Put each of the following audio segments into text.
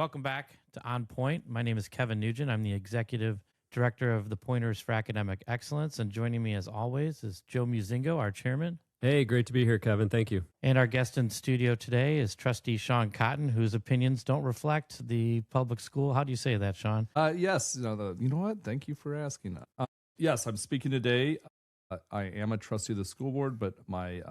welcome back to On Point. My name is Kevin Nugent. I'm the executive director of the Pointers for Academic Excellence, and joining me as always is Joe Muzingo, our chairman. Hey, great to be here, Kevin. Thank you. And our guest in studio today is trustee Sean Cotton, whose opinions don't reflect the public school. How do you say that, Sean? Yes, you know what? Thank you for asking. Yes, I'm speaking today. I am a trustee of the school board, but my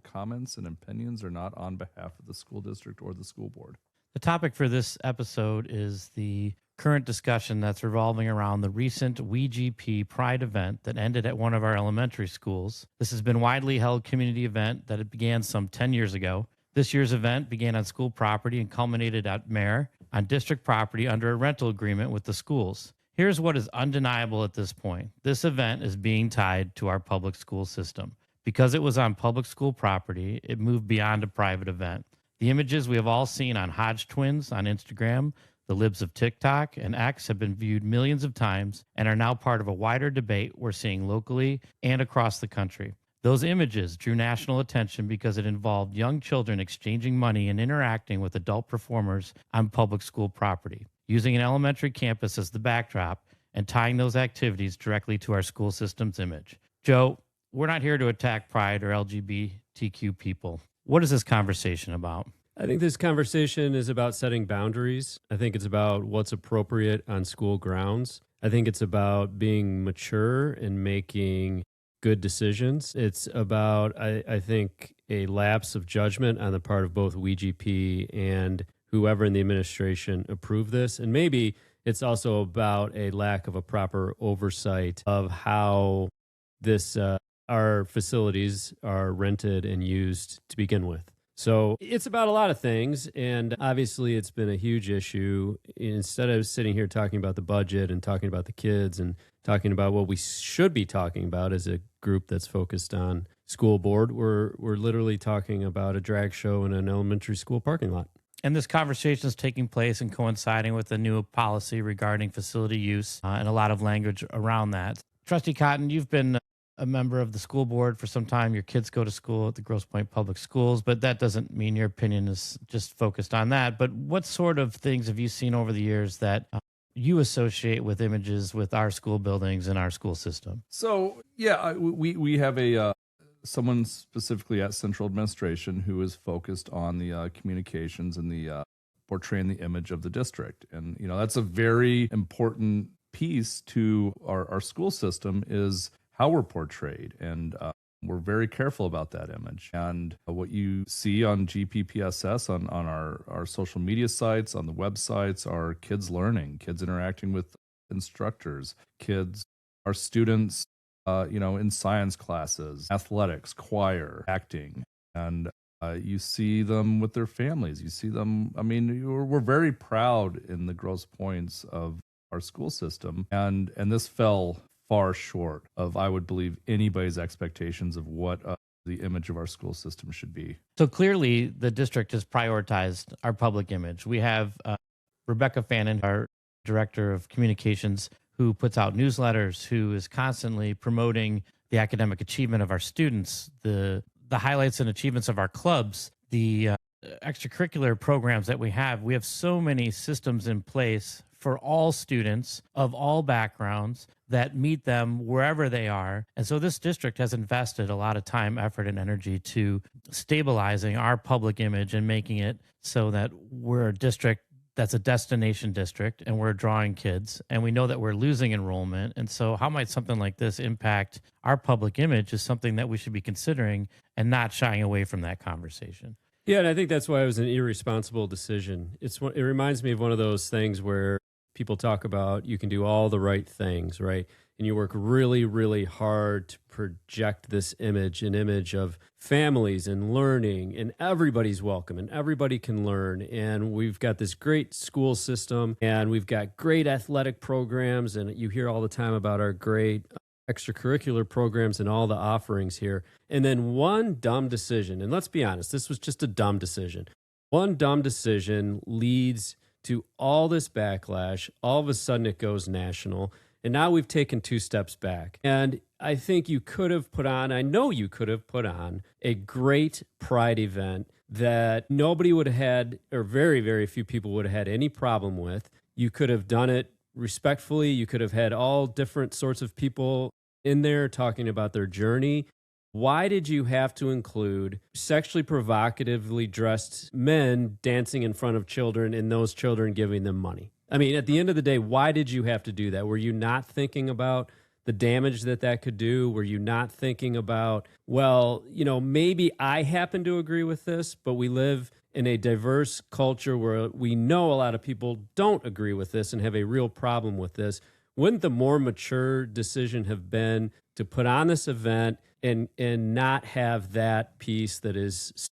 comments and opinions are not on behalf of the school district or the school board. The topic for this episode is the current discussion that's revolving around the recent WeGP Pride event that ended at one of our elementary schools. This has been a widely held community event that it began some 10 years ago. This year's event began on school property and culminated at Mare on district property under a rental agreement with the schools. Here's what is undeniable at this point. This event is being tied to our public school system. Because it was on public school property, it moved beyond a private event. The images we have all seen on Hodge twins on Instagram, the libs of TikTok, and X have been viewed millions of times and are now part of a wider debate we're seeing locally and across the country. Those images drew national attention because it involved young children exchanging money and interacting with adult performers on public school property, using an elementary campus as the backdrop and tying those activities directly to our school system's image. Joe, we're not here to attack Pride or LGBTQ people. What is this conversation about? I think this conversation is about setting boundaries. I think it's about what's appropriate on school grounds. I think it's about being mature and making good decisions. It's about, I think, a lapse of judgment on the part of both WeGP and whoever in the administration approved this. And maybe it's also about a lack of a proper oversight of how this our facilities are rented and used to begin with. So it's about a lot of things, and obviously it's been a huge issue. Instead of sitting here talking about the budget and talking about the kids and talking about what we should be talking about as a group that's focused on school board, we're literally talking about a drag show in an elementary school parking lot. And this conversation is taking place and coinciding with a new policy regarding facility use and a lot of language around that. Trustee Cotton, you've been a member of the school board for some time. Your kids go to school at the Grosse Pointe Public Schools, but that doesn't mean your opinion is just focused on that. But what sort of things have you seen over the years that you associate with images with our school buildings and our school system? So, yeah, we have someone specifically at Central Administration who is focused on the communications and the portraying the image of the district. And, that's a very important piece to our school system is how we're portrayed, and we're very careful about that image. And what you see on GPPSS, on our social media sites, on the websites, are kids learning, kids interacting with instructors, our students, in science classes, athletics, choir, acting, and you see them with their families. You see them, we're very proud in the Grosse Pointes of our school system, and this fell far short of, I would believe, anybody's expectations of what the image of our school system should be. So clearly, the district has prioritized our public image. We have Rebecca Fannin, our director of communications, who puts out newsletters, who is constantly promoting the academic achievement of our students, the highlights and achievements of our clubs, the extracurricular programs that we have. We have so many systems in place for all students of all backgrounds that meet them wherever they are. And so this district has invested a lot of time, effort, and energy to stabilizing our public image and making it so that we're a district that's a destination district and we're drawing kids. And we know that we're losing enrollment. And so how might something like this impact our public image is something that we should be considering and not shying away from that conversation. Yeah, and I think that's why it was an irresponsible decision. It reminds me of one of those things where people talk about you can do all the right things, right? And you work really, really hard to project this image, an image of families and learning, and everybody's welcome and everybody can learn. And we've got this great school system and we've got great athletic programs. And you hear all the time about our great extracurricular programs and all the offerings here. And then one dumb decision, and let's be honest, this was just a dumb decision. One dumb decision leads to all this backlash. All of a sudden it goes national. And now we've taken two steps back. And I think you could have put on, I know you could have put on a great Pride event that nobody would have had, or very, very few people would have had any problem with. You could have done it respectfully. You could have had all different sorts of people in there talking about their journey. Why did you have to include sexually provocatively dressed men dancing in front of children and those children giving them money? I mean, at the end of the day, why did you have to do that? Were you not thinking about the damage that could do? Were you not thinking about, well, maybe I happen to agree with this, but we live in a diverse culture where we know a lot of people don't agree with this and have a real problem with this. Wouldn't the more mature decision have been to put on this event and not have that piece that is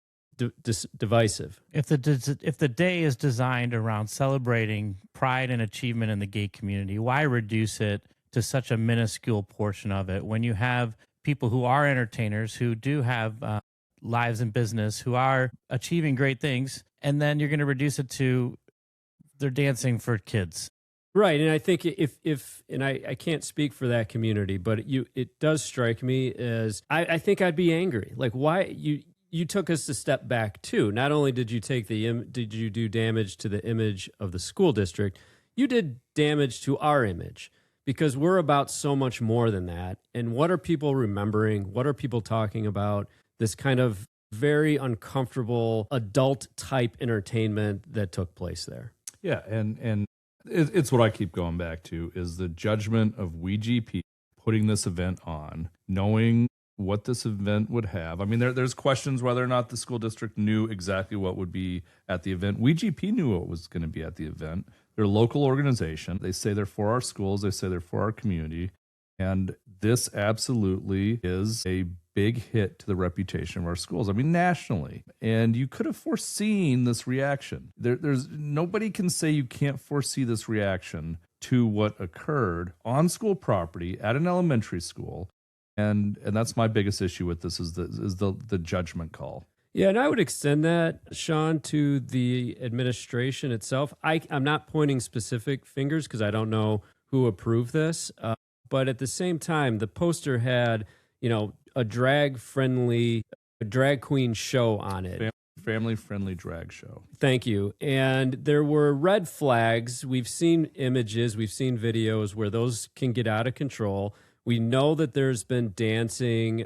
divisive? If the day is designed around celebrating pride and achievement in the gay community, why reduce it to such a minuscule portion of it when you have people who are entertainers, who do have lives in business, who are achieving great things, and then you're going to reduce it to they're dancing for kids? Right. And I think I can't speak for that community, but it does strike me as I think I'd be angry. Like, why you took us a step back too. Not only did you did you do damage to the image of the school district, you did damage to our image, because we're about so much more than that. And what are people remembering? What are people talking about? This kind of very uncomfortable adult type entertainment that took place there. Yeah, and it's what I keep going back to is the judgment of WeGP putting this event on, knowing what this event would have. I mean, there's questions whether or not the school district knew exactly what would be at the event. WeGP knew what was going to be at the event. They're a local organization. They say they're for our schools. They say they're for our community. And this absolutely is a big hit to the reputation of our schools. I mean, nationally. And you could have foreseen this reaction. There's nobody can say you can't foresee this reaction to what occurred on school property at an elementary school. And that's my biggest issue with this is the judgment call. Yeah, and I would extend that, Sean, to the administration itself. I'm not pointing specific fingers because I don't know who approved this. But at the same time, the poster had, a drag queen show on it. Family-friendly drag show. Thank you. And there were red flags. We've seen images, we've seen videos where those can get out of control. We know that there's been dancing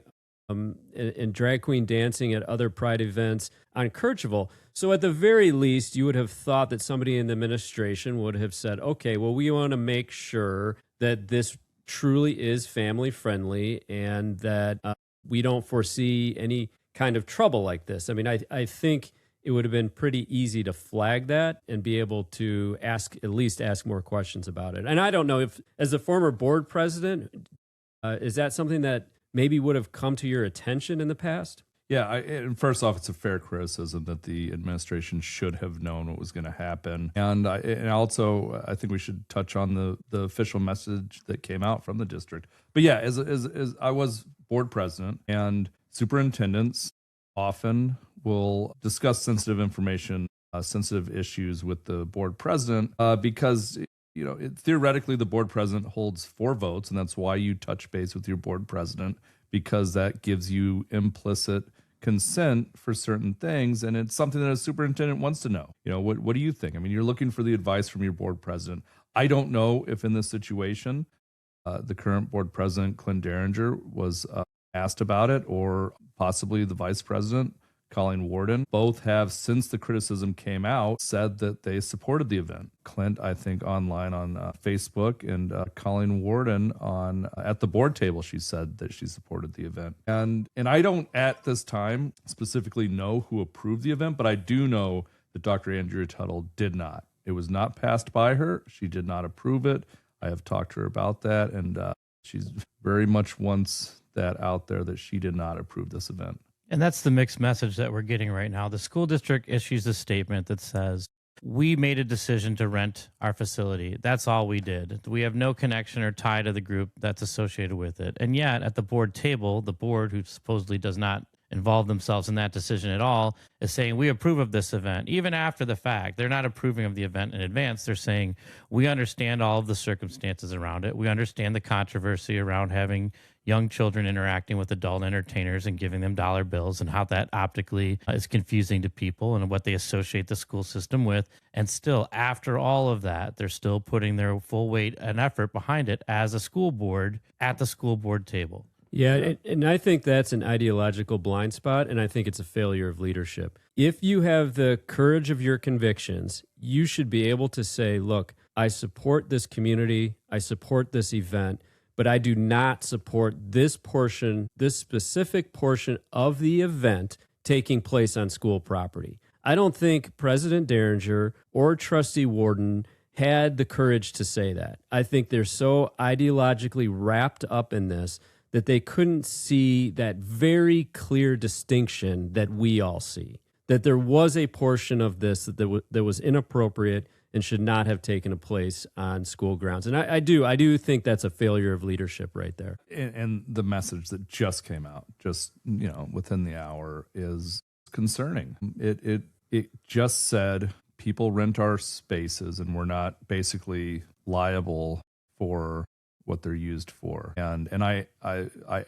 and drag queen dancing at other Pride events on Kercheval. So at the very least, you would have thought that somebody in the administration would have said, okay, well, we want to make sure that this truly is family friendly and that we don't foresee any kind of trouble like this. I mean, I think it would have been pretty easy to flag that and be able to at least ask more questions about it. And I don't know if, as a former board president, is that something that maybe would have come to your attention in the past? Yeah, and first off, it's a fair criticism that the administration should have known what was going to happen. And also, I think we should touch on the official message that came out from the district. But yeah, as I was board president, and superintendents often will discuss sensitive information, sensitive issues with the board president because theoretically the board president holds 4 votes, and that's why you touch base with your board president, because that gives you implicit consent for certain things, and it's something that a superintendent wants to know. What do you think? I mean, you're looking for the advice from your board president. I don't know if in this situation the current board president, Clint Derringer, was asked about it, or possibly the vice president, Colleen Warden. Both have, since the criticism came out, said that they supported the event. Clint, I think, online on Facebook, and Colleen Warden at the board table, she said that she supported the event. And I don't at this time specifically know who approved the event, but I do know that Dr. Andrea Tuttle did not. It was not passed by her. She did not approve it. I have talked to her about that, and she's very much wants that out there that she did not approve this event. And that's the mixed message that we're getting right now. The school district issues a statement that says, we made a decision to rent our facility. That's all we did. We have no connection or tie to the group that's associated with it. And yet, at the board table, the board, who supposedly does not involve themselves in that decision at all, is saying we approve of this event, even after the fact. They're not approving of the event in advance. They're saying we understand all of the circumstances around it. We understand the controversy around having young children interacting with adult entertainers and giving them dollar bills, and how that optically is confusing to people and what they associate the school system with. And still, after all of that, they're still putting their full weight and effort behind it as a school board at the school board table. Yeah, and I think that's an ideological blind spot, and I think it's a failure of leadership. If you have the courage of your convictions, you should be able to say, look, I support this community, I support this event, but I do not support this portion, this specific portion of the event taking place on school property. I don't think President Derringer or Trustee Warden had the courage to say that. I think they're so ideologically wrapped up in this that they couldn't see that very clear distinction that we all see, that there was a portion of this that was inappropriate and should not have taken place on school grounds. And I do think that's a failure of leadership right there. And the message that just came out, just within the hour, is concerning. It just said people rent our spaces and we're not basically liable for what they're used for. And I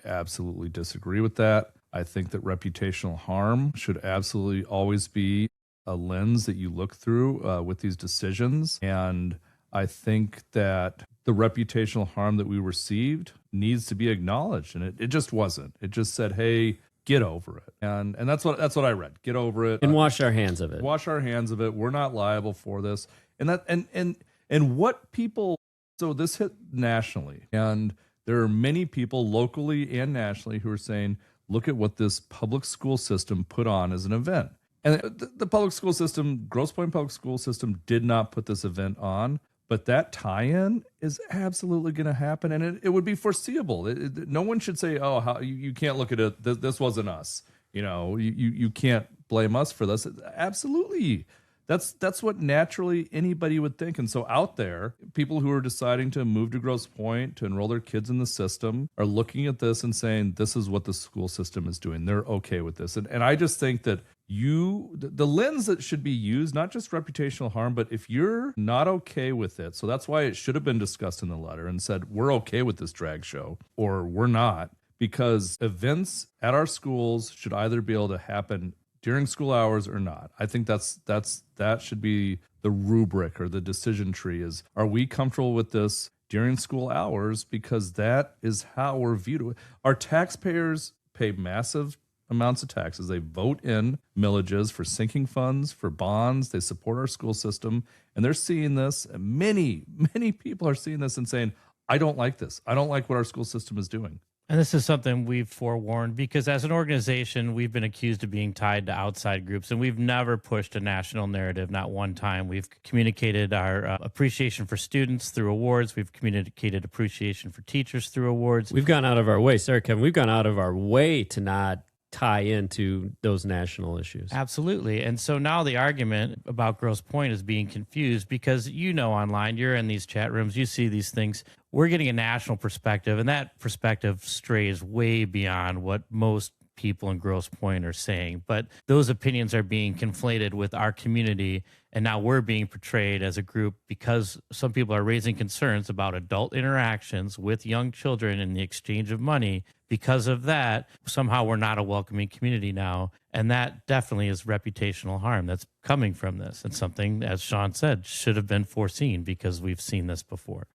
absolutely disagree with that. I think that reputational harm should absolutely always be a lens that you look through with these decisions. And I think that the reputational harm that we received needs to be acknowledged. And it just wasn't. It just said, hey, get over it. And that's what I read. Get over it. And wash our hands of it. Wash our hands of it. We're not liable for this. And what people, so this hit nationally, and there are many people locally and nationally who are saying, look at what this public school system put on as an event. And the public school system, Grosse Pointe Public School system, did not put this event on, but that tie-in is absolutely going to happen, and it would be foreseeable. No one should say, oh, how, you can't look at it, this wasn't us. You can't blame us for this. Absolutely. That's what naturally anybody would think. And so out there, people who are deciding to move to Grosse Pointe, to enroll their kids in the system, are looking at this and saying, this is what the school system is doing. They're okay with this. And I just think that the lens that should be used, not just reputational harm, but if you're not okay with it, so that's why it should have been discussed in the letter and said, we're okay with this drag show, or we're not, because events at our schools should either be able to happen during school hours or not. I think that should be the rubric or the decision tree is, are we comfortable with this during school hours? Because that is how we're viewed. Our taxpayers pay massive amounts of taxes. They vote in millages for sinking funds, for bonds. They support our school system. And they're seeing this. And many, many people are seeing this and saying, I don't like this. I don't like what our school system is doing. And this is something we've forewarned, because as an organization, we've been accused of being tied to outside groups, and we've never pushed a national narrative, not one time. We've communicated our appreciation for students through awards. We've communicated appreciation for teachers through awards. We've gone out of our way, sorry, Kevin, we've gone out of our way to not tie into those national issues. Absolutely. And so now the argument about Grosse Pointe is being confused because, online, you're in these chat rooms, you see these things. We're getting a national perspective, and that perspective strays way beyond what most people in Grosse Pointe are saying. But those opinions are being conflated with our community, and now we're being portrayed as a group because some people are raising concerns about adult interactions with young children and the exchange of money. Because of that, somehow we're not a welcoming community now. And that definitely is reputational harm that's coming from this. And something, as Sean said, should have been foreseen because we've seen this before.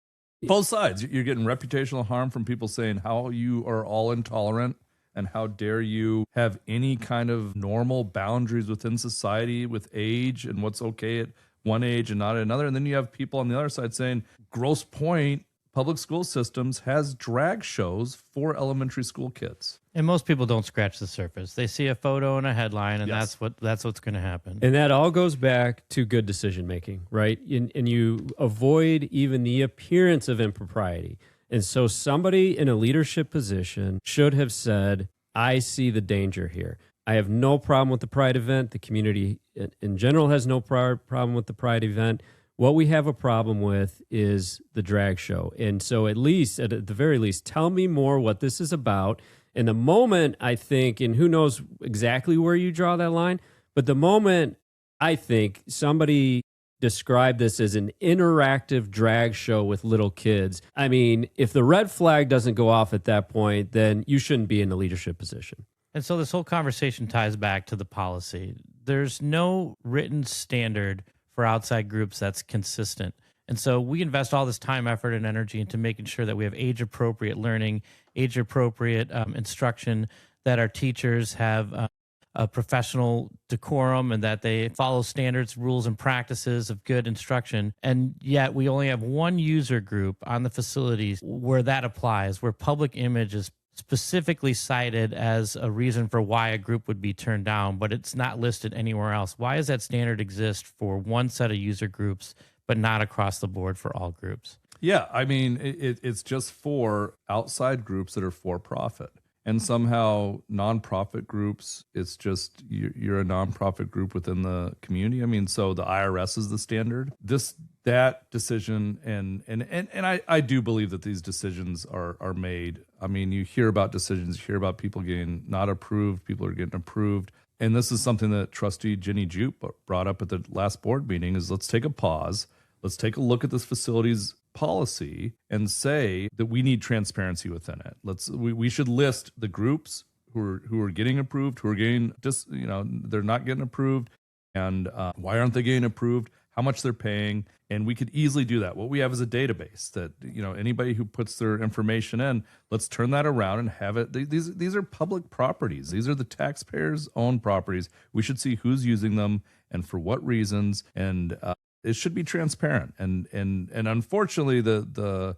Both sides. You're getting reputational harm from people saying how you are all intolerant and how dare you have any kind of normal boundaries within society with age and what's okay at one age and not at another. And then you have people on the other side saying Grosse Pointe Public School Systems has drag shows for elementary school kids. And most people don't scratch the surface. They see a photo and a headline, and Yes. that's what's going to happen. And that all goes back to good decision making, right? And you avoid even the appearance of impropriety. And so somebody in a leadership position should have said, I see the danger here. I have no problem with the Pride event. The community in general has no problem with the Pride event. What we have a problem with is the drag show. And so at the very least, tell me more what this is about. And the moment I think, and who knows exactly where you draw that line, but the moment I think somebody described this as an interactive drag show with little kids, I mean, if the red flag doesn't go off at that point, then you shouldn't be in a leadership position. And so this whole conversation ties back to the policy. There's no written standard for outside groups that's consistent. And so we invest all this time, effort, and energy into making sure that we have age-appropriate learning, age-appropriate instruction, that our teachers have a professional decorum and that they follow standards, rules, and practices of good instruction. And yet we only have one user group on the facilities where that applies, where public image is specifically cited as a reason for why a group would be turned down, but it's not listed anywhere else. Why does that standard exist for one set of user groups, but not across the board for all groups? Yeah, I mean, it's just for outside groups that are for profit. And somehow nonprofit groups, it's just you're a nonprofit group within the community. I mean, so the IRS is the standard. That decision, and I do believe that these decisions are made. I mean, you hear about decisions, you hear about people getting not approved, people are getting approved. And this is something that Trustee Jenny Jupe brought up at the last board meeting is let's take a pause. Let's take a look at this facility's policy and say that we need transparency within it. We should list the groups who are getting approved, who are getting they're not getting approved, and why aren't they getting approved? How much they're paying, and we could easily do that. What we have is a database that anybody who puts their information in, let's turn that around and have it. These are public properties. These are the taxpayers' own properties. We should see who's using them and for what reasons, and it should be transparent. And unfortunately, the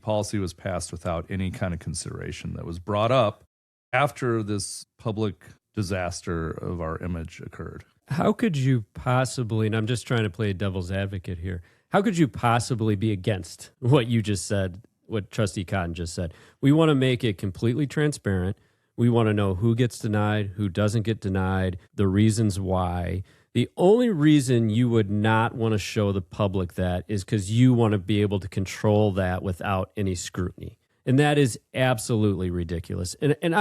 policy was passed without any kind of consideration that was brought up after this public disaster of our image occurred. How could you possibly, and I'm just trying to play devil's advocate here, how could you possibly be against what you just said, what Trustee Cotton just said? We want to make it completely transparent. We want to know who gets denied, who doesn't get denied, the reasons why. The only reason you would not want to show the public that is because you want to be able to control that without any scrutiny. And that is absolutely ridiculous. And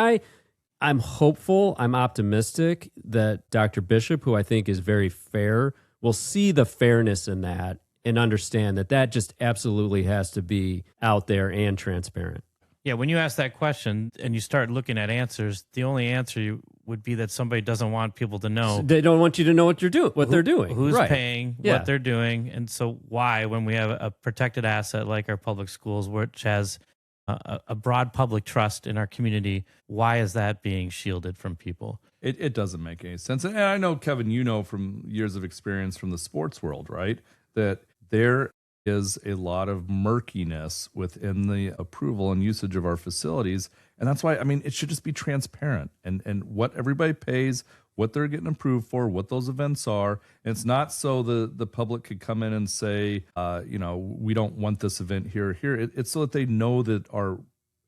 I'm hopeful, I'm optimistic that Dr. Bishop, who I think is very fair, will see the fairness in that and understand that just absolutely has to be out there and transparent. Yeah, when you ask that question and you start looking at answers, the only answer would be that somebody doesn't want people to know. They don't want you to know what you're doing, they're doing. Who's right. paying, what they're doing. And so why, when we have a protected asset like our public schools, which has a broad public trust in our community, why is that being shielded from people? It doesn't make any sense. And I know, Kevin, from years of experience from the sports world, right, that there is a lot of murkiness within the approval and usage of our facilities. And that's why, it should just be transparent and what everybody pays, what they're getting approved for, what those events are. And it's not so the public could come in and say, we don't want this event here or here. It's so that they know that our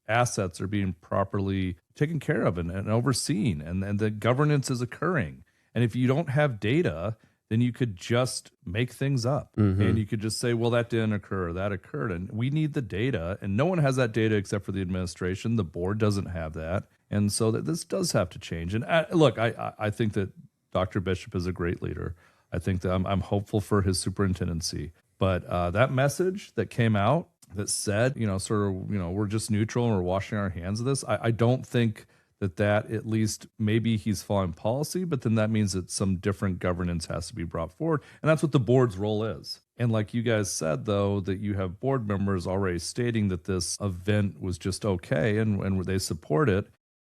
assets are being properly taken care of and overseen and the governance is occurring. And if you don't have data, then you could just make things up. Mm-hmm. And you could just say, well, that didn't occur, or that occurred. And we need the data. And no one has that data except for the administration. The board doesn't have that. And so that this does have to change. And look, I think that Dr. Bishop is a great leader. I think that I'm hopeful for his superintendency. But that message that came out that said, we're just neutral and we're washing our hands of this, I don't think that at least maybe he's following policy, but then that means that some different governance has to be brought forward. And that's what the board's role is. And like you guys said, though, that you have board members already stating that this event was just okay and they support it.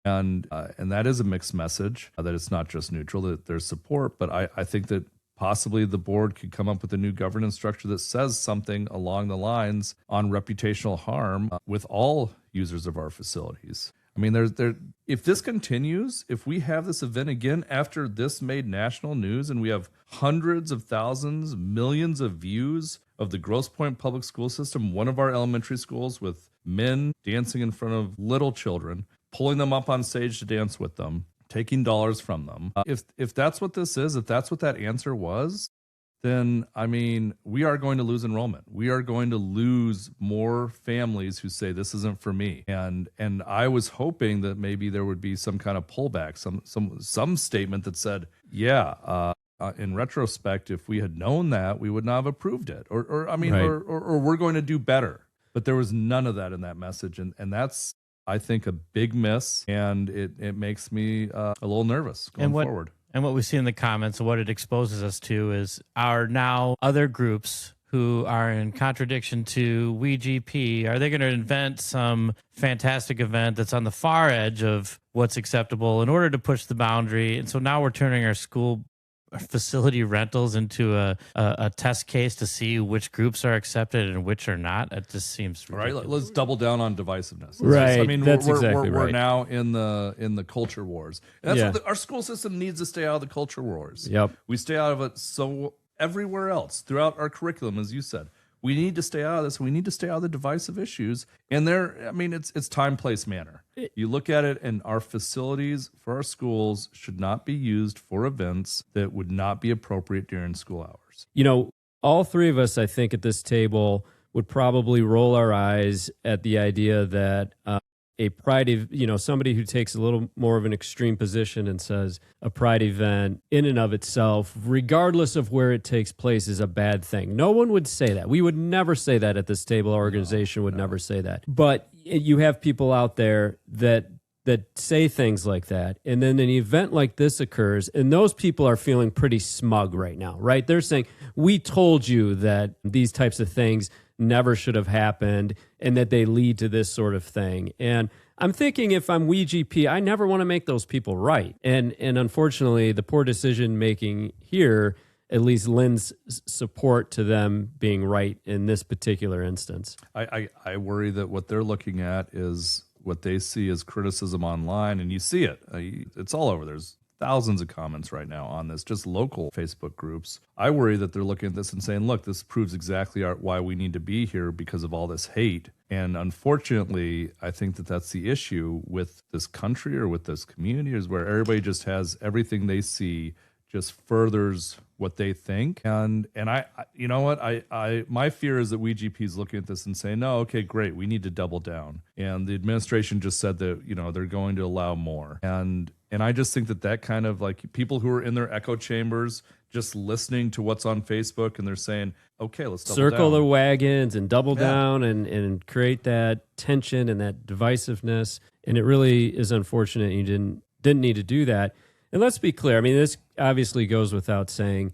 And that is a mixed message, that it's not just neutral, that there's support. But I think that possibly the board could come up with a new governance structure that says something along the lines on reputational harm with all users of our facilities. If this continues, if we have this event again after this made national news and we have hundreds of thousands, millions of views of the Grosse Pointe Public School System, one of our elementary schools, with men dancing in front of little children, pulling them up on stage to dance with them, taking dollars from them. If that's what this is, if that's what that answer was, then I mean, we are going to lose enrollment. We are going to lose more families who say this isn't for me. And I was hoping that maybe there would be some kind of pullback, some statement that said, yeah, in retrospect, if we had known that, we would not have approved it, or I mean, Right. or we're going to do better. But there was none of that in that message, and that's, I think, a big miss, and it makes me a little nervous going forward. And what we see in the comments, and what it exposes us to, is our now other groups who are in contradiction to WeGP. Are they going to invent some fantastic event that's on the far edge of what's acceptable in order to push the boundary? And so now we're turning our school facility rentals into a test case to see which groups are accepted and which are not. It just seems ridiculous. Right. Let's double down on divisiveness. Right. I mean, That's we're exactly right. now in the culture wars. And that's Yeah. what our school system needs to stay out of the culture wars. Yep. We stay out of it so everywhere else throughout our curriculum, as you said. We need to stay out of this. We need to stay out of the divisive issues. And I mean, it's time, place, manner. You look at it, and our facilities for our schools should not be used for events that would not be appropriate during school hours. You know, all three of us, I think, at this table would probably roll our eyes at the idea that a pride, somebody who takes a little more of an extreme position and says a pride event in and of itself, regardless of where it takes place, is a bad thing. No one would say that. We would never say that at this table. Our organization would never say that. But you have people out there that say things like that, and then an event like this occurs, and those people are feeling pretty smug right now, right? They're saying, we told you that these types of things never should have happened and that they lead to this sort of thing. And I'm thinking, if I'm WeGP, I never want to make those people right. And unfortunately, the poor decision making here at least lends support to them being right in this particular instance. I worry that what they're looking at is what they see as criticism online, and you see it. It's all over. There's thousands of comments right now on this, just local Facebook groups. I worry that they're looking at this and saying, look, this proves exactly why we need to be here because of all this hate. And unfortunately, I think that that's the issue with this country or with this community, is where everybody just has everything they see just furthers what they think. And I you know what? My fear is that WeGP is looking at this and saying, no, okay, great, we need to double down. And the administration just said that, they're going to allow more. And I just think that kind of, like, people who are in their echo chambers just listening to what's on Facebook, and they're saying, okay, let's double circle down. the wagons and double down and create that tension and that divisiveness. And it really is unfortunate you didn't need to do that. And let's be clear. I mean, this obviously goes without saying.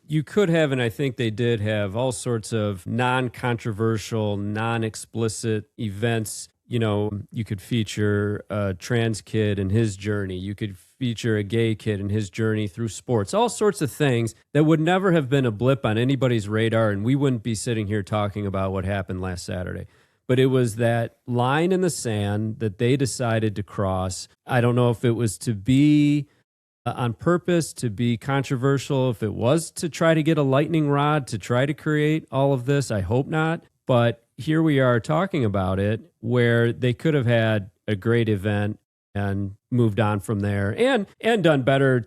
You could have, and I think they did have, all sorts of non-controversial, non-explicit events. You could feature a trans kid and his journey. You could feature a gay kid and his journey through sports. All sorts of things that would never have been a blip on anybody's radar, and we wouldn't be sitting here talking about what happened last Saturday. But it was that line in the sand that they decided to cross. I don't know if it was to be on purpose, to be controversial, if it was to try to get a lightning rod to try to create all of this. I hope not. But here we are talking about it, where they could have had a great event and moved on from there, and done better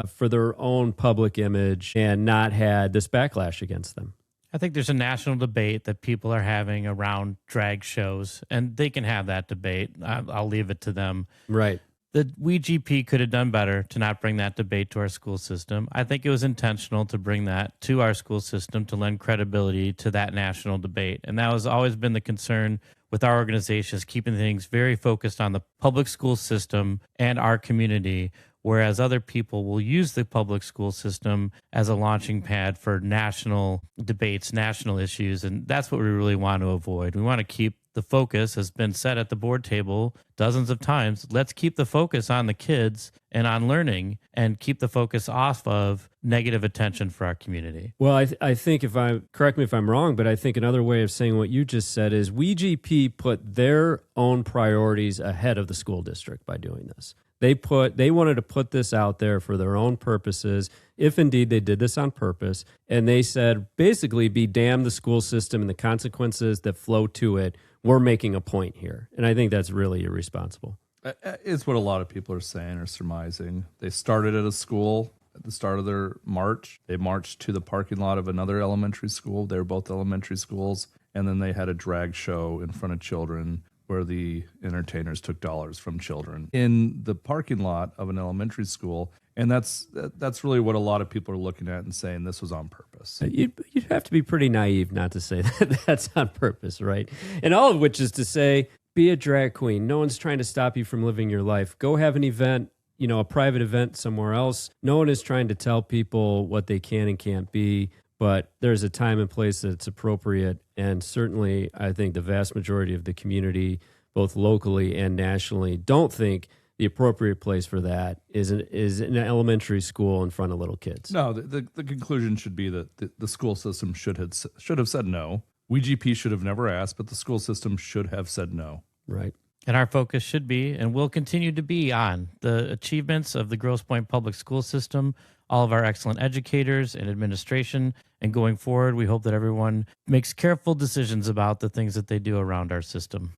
for their own public image, and not had this backlash against them. I think there's a national debate that people are having around drag shows, and they can have that debate. I'll leave it to them. Right. The WeGP could have done better to not bring that debate to our school system. I think it was intentional to bring that to our school system to lend credibility to that national debate. And that has always been the concern with our organization, is keeping things very focused on the public school system and our community, whereas other people will use the public school system as a launching pad for national debates, national issues. And that's what we really want to avoid. We want to keep the focus, has been said at the board table dozens of times. Let's keep the focus on the kids and on learning, and keep the focus off of negative attention for our community. Well, I think, correct me if I'm wrong, but I think another way of saying what you just said is WeGP put their own priorities ahead of the school district by doing this. They wanted to put this out there for their own purposes, if indeed they did this on purpose. And they said, basically, be damned the school system and the consequences that flow to it. We're making a point here. And I think that's really irresponsible. It's what a lot of people are saying or surmising. They started at a school at the start of their march. They marched to the parking lot of another elementary school. They were both elementary schools. And then they had a drag show in front of children where the entertainers took dollars from children in the parking lot of an elementary school. And that's really what a lot of people are looking at and saying this was on purpose. You'd have to be pretty naive not to say that that's on purpose, right? And all of which is to say, be a drag queen. No one's trying to stop you from living your life. Go have an event, a private event somewhere else. No one is trying to tell people what they can and can't be, but there's a time and place that's appropriate. And certainly, I think the vast majority of the community, both locally and nationally, don't think the appropriate place for that is an elementary school in front of little kids. No, the conclusion should be that the school system should have said no. WeGP should have never asked, but the school system should have said no. Right. And our focus should be and will continue to be on the achievements of the Grosse Pointe Public School system, all of our excellent educators and administration. And going forward, we hope that everyone makes careful decisions about the things that they do around our system.